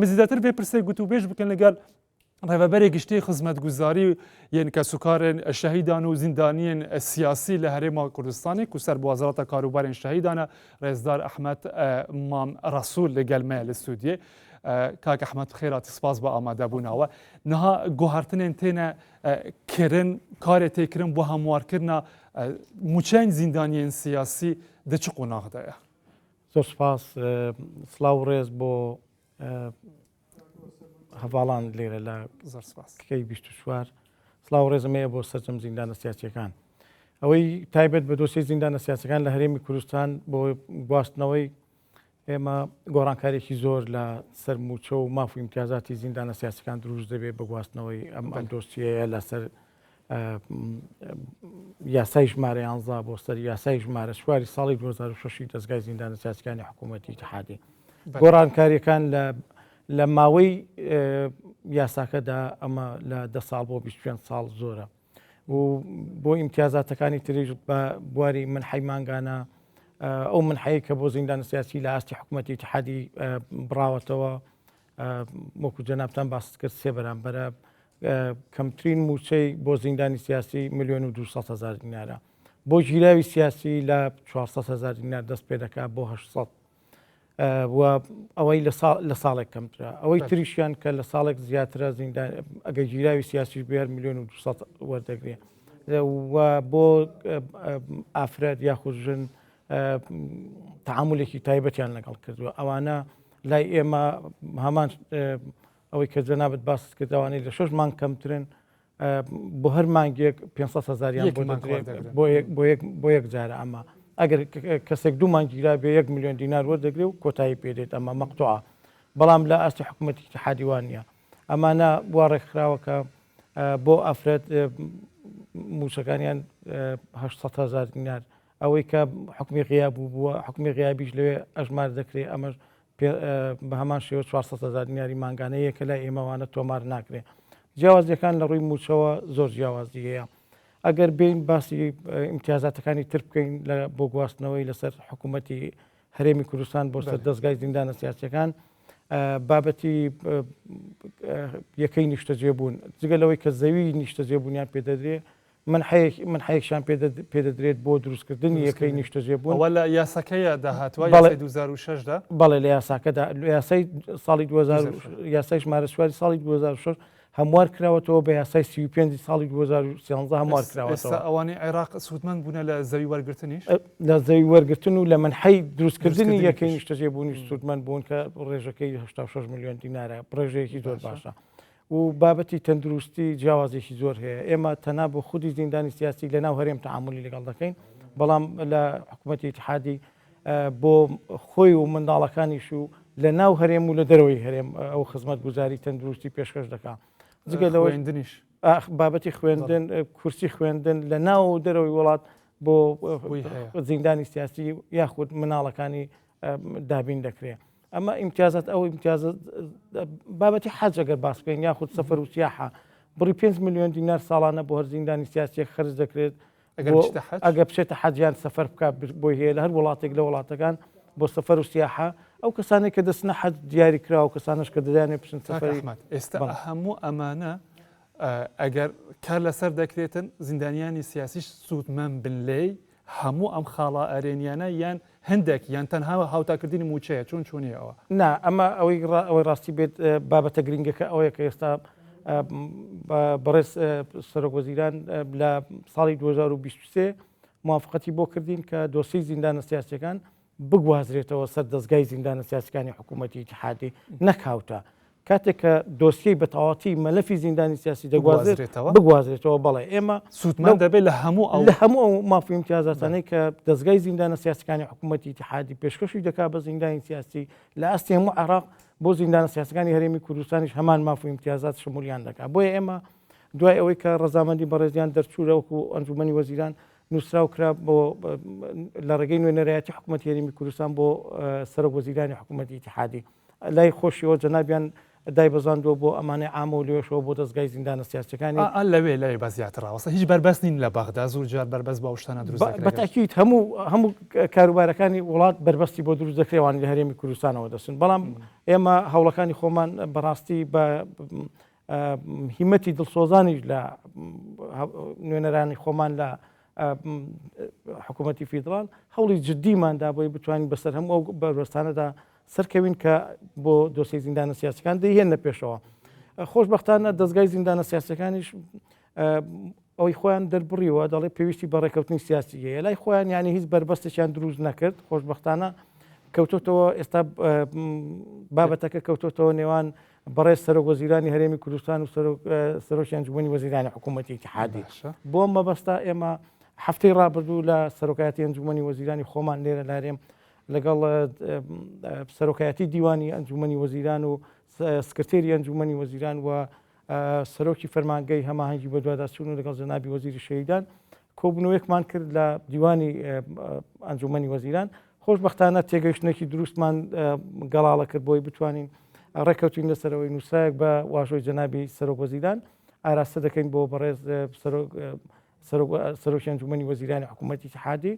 مزیداتر به پرسه گوتو بیش بکن لگل رهبری گشتی خدمتگزاری یعنی که سکار شهیدان و زندانیان سیاسی لحرم کردستانی که سر بوزارت کاروبار شهیدان رئیسدار احمد مام رسول لگل مال استودیو کاک احمد خیرات سپاس با آماده بونا و نها گوهرتن تینا کرن کار تکرن با هموار کرنا مچن زندانیان سیاسی ده چه قناغ دایا زۆر سپاس سلااو ڕێز بۆ هەواڵان لێرە لە کەی 24 سلااو ڕێزمەیە بۆ سەرجەم زیندانە سیاسیەکان ئەوەی تایبەت بە دۆسی زیندانە سیاسەکان لە هەرێمی کوردستان بۆ گواستنەوەی ئێمە گۆڕانکارێکی زۆر لە سەر موچە و ماف و ئیمتیازاتی زیندانە سیاسەکان دروست دەبێت بە گواستنەوەی ئەم دۆسیەیە لەسەر یاسای ژمارە 11 بۆ سەر یاسای ژمارە شواری ساڵی 2006 دەستگای زیندانە سیاسەکانی حکوومەتی اتحادی گۆڕانکاریەکان لە ماوەی یاساکەدا ئەمە لە 10 ساڵ بۆ 25 ساڵ زۆرە و بۆ ئیمتیازاتەکانی تریژ بە بواری منحەی مانگانە ئەو منحەیە کە بۆ زیندانە سیاسی لە ئاستی حکوومەتی اتحادی بڕاوەتەوە وەکو جەنابتان باست کرد سێ بەرامبەرە کەمترین موچەی بۆ زیندانی سیاسی 1,200,000 دینارە بۆ ژیراوی سیاسی لە 400,000 دینار دەست پێ دەکات بۆ 800 و ئەوەی لە ساڵێک کەمترە ئەوەی تریشیان کە لە ساڵێک زیاترە ئەگەر ژیراوی سیاسی بێر 1,200,000 وەردەگرێ و بۆ ئافرەت یاخودژن تەعاملێکی تایبەتیان لەگەڵ کردووە ئەوانە لای ئێمە هەمان ئەوەی کە جەنابەت باست کردوانەی لە 6 مانگ کەمترن بۆ هەر مانگێک 500,000 بۆ یەک جارە ئەمە ئەگەر کەسێک دوو مانگیرا بێ 1 ملیۆن دینار وەردەگرێ و کۆتایی پێدێت ئەمە مەقتوعە بەڵام لە ئاستی حکوومەتی اتحادی وان نیە ئەمانە وا ڕێکخراوەکە بۆ ئافرەت موچەکانیان 800,000 دینار ئەوەی کە حکومی غیاب بووە حکومی غیابیش لەوێ ئەژمار دەکرێت ئەمەش بە هەمان شێوە 400,000 دیناری مانگانەیە کە لای ئێمەوانە تۆمار ناکرێت جیاوازیەکان لە ڕووی موچەوە زۆر جیاوازی هەیە ئەگەر بین باسی ئیمتیازاتەکانی تر بکەین بۆ گواستنەوەی لەسەر حکوومەتی هەرێمی کوردستان بۆ سەر دەستگای زیندانە سیاسیەکان بابەتی یەکەی نیشتەجێبوون جگەلەوەی کە زەوی نیشتەجێبوونیان پێدەدرێت من حەیەکشان پێدەدرێت بۆ دروستکردنی یەکەی نیشتەجێبوون ئەوە لە یاساکەیە داهاتوە 2006 بەڵێ لە یاساکەدا یاسای ساڵی 2000 یاسای ژمارە سواری ساڵی 2006 هەموار کراوەتەوە بە یاسای 35 ساڵی 2013 هەموار کراوەتەوە ئەوانەی عێراق سوودمەند بوونە لە زەوی وەرگرتنیش لە زەوی وەرگرتن و لە منحەی دروستکردنی یەکەی نیشتەجێبوونی سوودمەند بوون کە ڕێژەکەی 86 ملیۆن دینارە ڕێژەیەکی زۆر باشە و بابەتی تەندروستی جیاوازێکی زۆر هەیە ئێمە تەنها بۆ خودی زیندانی سیاسی لەناو هەرێم تەعاملی لەگەڵ دەکەین بەڵام لە حکوومەتی اتحادی بۆ خۆی و منداڵەکانیش و لە ناو هەرێم و لە دەرەوەی هەرێم ئەو خزمەتگوزاری تەندروستی پێشکەش دەکات جگەلەوەندنیش بابەتی خوێندن کورسی خوێندن لە ناو دەرەوەی وڵات بۆ زیندانی سیاسی یاخود مناڵەکانی دابین دەکرێت ئەمە ئیمتیازات ئەو ئیمتیازات بابەتی حەج ئەگەر باس بکەین یاخود سەفەر و سیاحە بڕی 5 ملیۆن دینار ساڵانە بۆ هەر زیندانی سیاسیەک خرج دەکرێت ئەگە بچێتە حەجیان سەفەر بکات بۆی هەیە لە هەر وڵاتێک لە وڵاتەکان بۆ سەفەر و سیاحە ئەو کەسانێک کە دەستنە حەج دیاری کرا و کەسانش کە دەدانێت بچن سەفەری ئێستا هەموو ئەمانە ئەگەر کار لەسەر دەکرێتن زیندانیانی سیاسیش سوودمەند بن لێی هەموو ئەم خاڵا ئەرێنیانە یان هەندێک یان تەنها هاوتاکردنی موچەیە چۆنیەوە نا ئەمە ئەوەی ڕاستی بێت بابەتە گرنگەکە ئەوەیە کە ئێستا بەڕێز سەرۆکوەزیران لە ساڵی 2023 موافقەتی بۆ کردین کە دۆسی زیندانە سیاسیەکان بگوازرێتەوە سەر دەستگای زیندانە سیاسەکانی حکوومەتی اتحادی نەکاوتە کاتێک کە دۆسیەی بە تەواوەتی مەلەفی زیندانی سیاسی دەگوازرێتەوە بگوازرێتەوە بەڵێ ئێمە سوودمەند دەبێت لە هەموو ئەو مافی ئیمتیازاتانەی کە دەستگای زیندانە سیاسەکانی حکوومەتی اتحادی پێشکەشی دەکات بە زیندانی سیاسی لە ئاستی هەموو عێراق بۆ زیندانە سیاسەکانی هەرێمی کوردستانیش هەمان ماف و ئیمتیازات شمولیان دەکات بۆیە ئێمە دوای ئەوەی کە ڕەزامەندی بەڕێزیان دەرچوورە وەکو ئەنجومەنی وەزیران نووسرا و کرا بۆ لە ڕێگەی نوێنەرایەتی حکوومەتی هەرێمی کوردستان بۆ سەرۆکوەزیرانی حکوومەتی اتحادی لای خۆشیەوە جەنابیان دایبەزاندووە بۆ ئەمانەی ئامە و لێشەوە بۆ دەستگای زیندانە سیاسەکانی لەوێ بەزیاترڕاوەسە هیچ بەربەست نین لە بەغدا زۆر جار بەربەست بە شتانە دروست بەتاکیت هەموو کاروبارەکانی وڵات بەربەستی بۆ دروست دەکرێوانی لە هەرێمی کوردستانەوە دەچن بەڵام ئێمە هەوڵەکانی خۆمان بەڕاستی بە هیمەتی دڵسۆزانی لە نوێنەرانی خۆمان لە حکوومەتی فیدرال هەوڵی جددیماندا بۆی بتوانین بەسەر هەموو ئەو بەربەستانەدا سەرکەوین کە بۆ دۆسی زیندانە سیاسەکان دەیهێنە پێشەوە. خۆشبەختانە دەستگای زیندانە سیاسەکانیش ئەوەی خۆیان دەربڕیوە دەڵێ پێویستی بە ڕێکەوتنی سیاسی هەیە لای خۆیان ینی هیچ بەربەستێکیان دروست نەکرد خۆشبەختانە کەوتۆتەوە ئێستا بابەتەکە کەوتۆتەوە نێوان بەڕێز سەرۆک وەزیرانی هەرێمی کوردستان و سەرۆکی ئەنجومەنی وەزیرانی حکوومەتی ئیتیحادی بۆ مەبەستا ئێمە هەفتەی ڕابردوو لە سەرۆکایەتی ئەنجومەنی وەزیرانی خۆمان لێرە لارێم لەگەڵ سەرۆکایەتی دیوانی ئەنجومەنی وەزیران و سکرتێری ئەنجومەنی وەزیران و سەرۆکی فەرمانگەی هەماهەنگی بە دوواداچوون و لەگەڵ جەنابی وەزیری شەهیدان کۆبوونەوەیەکمان کرد لە دیوانی ئەنجومەنی وەزیران خۆشبەختانە تێگەیشتنێکی دروستمان گەڵاڵە کرد بۆی بتوانین ڕێکەوتین لەسەرەوەی نووسراک بە واژۆی جەنابی سەرۆک وەزیران ئاراستە دەکەین بۆ بەڕێز سەرۆکی ئەنجومەنی وەزیرانی حکوومەتی اتحادی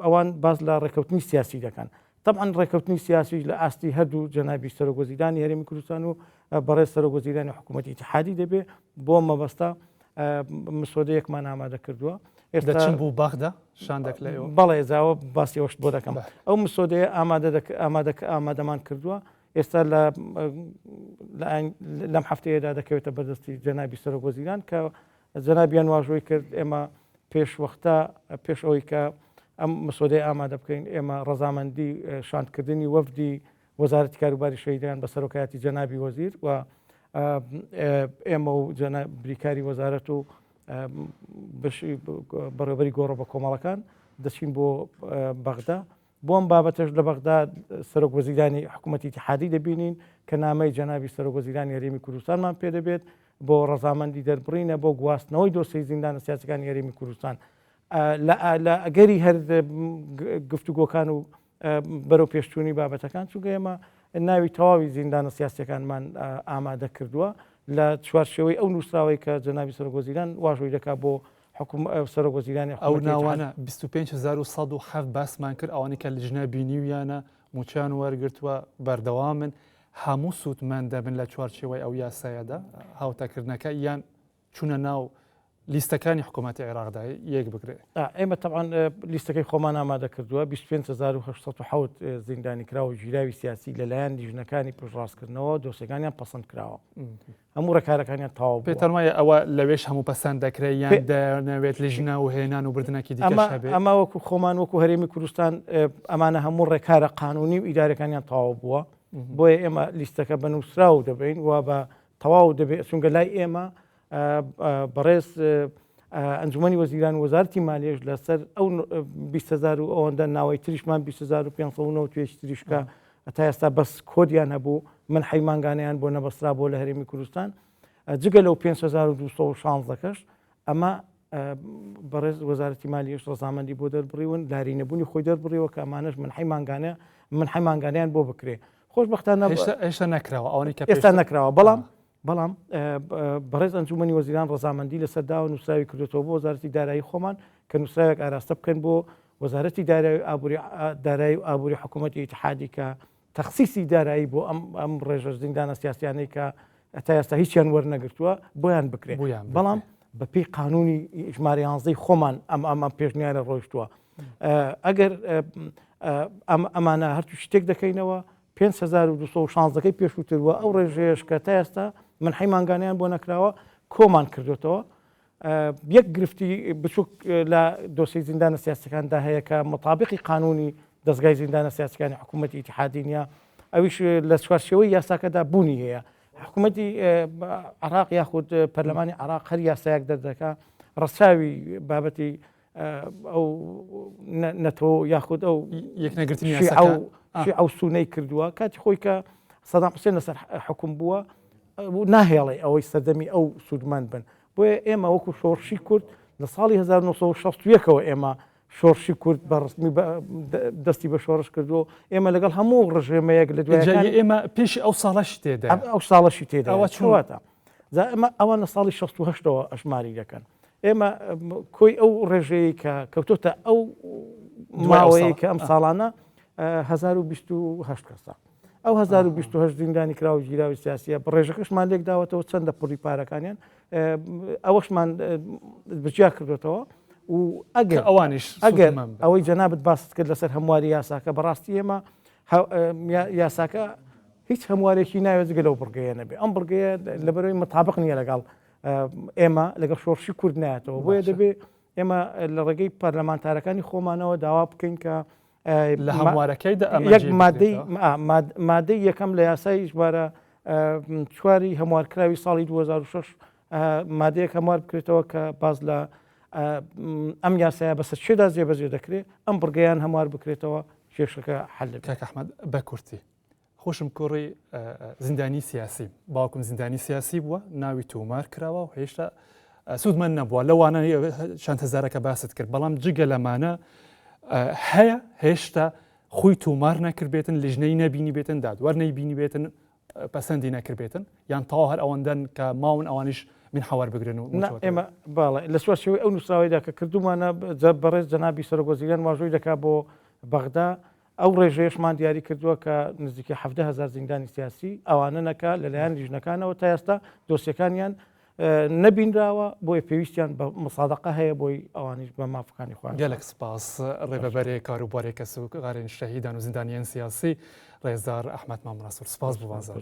ئەوان باز لە ڕێکەوتنی سیاسی دەکەن طبعا ڕێکەوتنی سیاسی لە ئاستی هەردوو جەنابی سەرۆک وەزیرانی هەرێمی کوردستان و بەڕێز سەرۆک وەزیرانی حکوومەتی اتحادی دەبێ بۆ مەبەستا مسۆدەیەکمان ئامادە کردووە ئێستا بوو بەغدا شان دەکلەوە بەڵێ زاوە باسیەوەش بۆ دەکەم ئەو مسۆدەیە ئامادەمان کردووە ئێستا لەم هەفتەیەدا دەکەوێتە بەردەستی جەنابی سەرۆک وەزیران کە جەنابیان واژۆی کرد ئێمە پێشوەختە پێش ئەوەی کە ئەم مسۆدەی ئامادە بکەین ئێمە ڕەزامەندی شاندکردنی وەفدی وەزارەتی کاروباری شەهیدان بە سەرۆکایەتی جەنابی وەزیر و ئێمە و بریکاری وەزارەت و بەڕێوەبەری گۆڕە بە کۆمەڵەکان دەچین بۆ بەغدا بۆ ئەم بابەتەش لە بەغدا سەرۆک وەزیرانی حکوومەتی اتحادی دەبینین کە نامەی جەنابی سەرۆک وەزیرانی هەرێمی کوردستانمان پێ دەبێت بۆ ڕەزامەندی دەربڕینە بۆ گواستنەوەی دۆسەی زیندانە سیاسەکانی هەرێمی کوردستان لە ئەگەری هەر گفتوگۆکان و بەرەو پێشچوونی بابەتەکان چونکە ئێمە ناوی تەواوی زیندانە سیاسەکانمان ئامادە کردووە لە چوارچێوەی ئەو نووسراوی کە جەنابی سەرۆک وەزیران واژۆی دەکات بۆ سەرۆک وەزیرانی ئەو ناوانە 25107 باسمان کرد ئەوانی کە لەجنە بینیویانە موچیان وەرگرتووە بەردەوامن هەموو سوودمان دەبن لە چوارچێوەی ئەو یاسایەدا هاوتاکردنەکە یان چوونە ناو لیستەکانی حکوومەتی عێراقدا یەک بگرێت ئێمە طبعا لیستەکەی خۆمان ئامادە کردووە 25807 زیندانی کراوە ژیراوی سیاسی لەلایەن لیژنەکانی پشتڕاستکردنەوە دۆسەکانیان پەسەند کراوە هەموو ڕێکارەکانیان تەواو پێتەمایە ئەوە لەوێش هەموو پەسەند دەکرێت یان دەنەوێت لیژنە و هێنان و بردنێکی دیکەش هەبێت ئەمە وەکو خۆمان وەکو هەرێمی کوردستان ئەمانە هەموو ڕێکارە قانونی و ئیدارەکانیان تەواو بووە بۆیە ئێمە لیستەکە بەنووسراو دەبین و بە تەواو دەبێت چونکە لای ئێمە بەڕێز ئەنجومەنی وەزیران وەزارەتی مالیەش لەسەر ئەو 200,000 و ئەوەندە ناوەی تریشمان 20500 توێش تریشکە تا ئێستا بەس کۆدیان هەبوو من حیمانگانیان بۆ نەبەسترا بۆ لە هەرێمی کوردستان جگە لەو 5216 ئەمە بەڕێز وەزارەتی مالیەش ڕەزامەندی بۆ دەربڕیون دارینەبوونی خۆی دەربڕیەوە کە ئەمانەش من حیمانگانیان بۆ بکرێ خۆشبەختانە ئێشتا نەکراوە ئەوەی کە ئێستا نەکراوە بەڵام بەڕێز ئەنجومەنی وەزیران ڕەزامەندی لەسەر داوە نووسراوی کردێتەوە بۆ وەزارەتی دارایی خۆمان کە نووسراوێک ئاراستە بکەن بۆ وەزارەتی دارایی و ئابووری حکوومەتی اتحادی کە تەخسیسی دارایی بۆ ئەم ڕێژە زیندانە سیاسیانەی کە تا ئێستا هیچیان وەرنەگرتووە بۆیان بکرێ بەڵام بەپێی قانونی ژمارە 11 خۆمان ئەم پێشنیارە ڕۆیشتووە ئەگەر ئەمانە هەرچوو شتێک دەکەینەوە 5216 پێشووترەوە ئەو ڕێژەیەش کە تا ئێستا من حیمانگانیان بۆ نەکراوە کۆمان کردوێتەوە یەک گرفتی بچووک لە دۆسی زیندانە سیاسەکاندا هەیە کە مطابقی قانونی دەستگای زیندانە سیاسەکانی حکوومەتی اتحادی نیە ئەویش لە چوارچێوەی یاساکەدا بوونی هەیە حکوومەتی عراق یاخود پەرلەمانی عراق هەر یاسایەک دەردەکە ڕەچاوی بابەتی ئەو نەتۆ یاخود ئەو یەکنەگرتنی ئەو سوونەی کردووە کاتی خۆی کە سەدام حوسێن لەسەر حکوم بووە ناهێڵێ ئەوەی سەردەمی ئەو سوودمان بن بۆیە ئێمە وەکو شۆڕشی کورد لە ساڵی 1960ەوە ئێمە شۆڕشی کورد بە ڕستمی دەستی بە شۆڕش کردو ئێمە لەگەڵ هەموو ڕژێمەیەک لە دوای ئێمە پێشی ئەو ساڵەش تێدا ئەو ساڵەشی تێدا چواتە ئەمە ئەوانە ساڵی 16ەوە ئەشماری دەکەن ئێمە کۆی ئەو ڕێژەیە کە کەوتۆتە ئەو ماوەیە کە ئەم ساڵانە 1920 کەسە ئەو 1920 زیندانی کراوە گیراوی سیاسیە ڕێژەکەشمان لێک داوەتەوە چەندە پڕی پارەکانیان ئەوەشمان بجیا کردوێتەوە و ئەگەر ئەوانش ئەگەر ئەوەی جەنابەت باست کرد لەسەر هەمواری یاساکە بەڕاستی ئێمە یاساکە هیچ هەموارێکی ناوێت گەلەو بڕگەیە نەبێ ئەم بڕگەیە لەبەرەوەی متابق نییە لەگەڵ ئێمە لەگەڵ شۆڕشی کورد نایەتەوە بۆیە دەبێ ئێمە لە ڕێگەی پەرلەمانتارەکانی خۆمانەوە داوا بکەین کە لە هەموارەکەیدا یەک مادەی یەکەم لە یاسای ژمارە 4 هەموارکراوی ساڵی 2006 مادەیەک هەموار بکرێتەوە کە باز لە ئەم یاسایە بەسەر چێدا جێبەجێ دەکرێت ئەم بڕگەیان هەموار بکرێتەوە کێشەکە حل کاک ئەحمەد بە کورتی خۆشم کوڕی زیندانی سیاسی باوکم زیندانی سیاسی بووە ناوی تومار کراوە و هێشتا سوودمان نەبووە لەوانە چەند هەزارەکە باست کرد بەڵام جگە لەمانە هەیە هێشتا خۆی تومار نەکردبێتن لیژنەی نەبینی بێتن دادوەر نەیبینی بێتن پەسەندی نەکردبێتن یان تاوا هەر ئەوەندەن کە ماون ئەوانیش من حوار بگرن و ئێمە باڵێ لە سوارچەوەی ئەو نووسراوەیدا کە کردومانە بەڕێز جەنابی سەرۆکوەزیران واژۆی دەکات بۆ بەغدا ئەو ڕێژەیەشمان دیاری کردووە کە نزیکە 7,000 زیندانی سیاسی ئەوانە نەکا لەلایەن لیژنەکانەوە تا ئێستا دۆسیەکانیان نەبینراوە بۆی پێویستیان بە مسادقە هەیە بۆی ئەوانیش بە مافەکانی خوارد گەلێک سپاس ڕێبەبەرێ کاروبارێک کە سوکارێن شەهیدان و زیندانیان سیاسی ڕێزدار ئەحمەد مامڕاسوور سپاس بۆ بازار.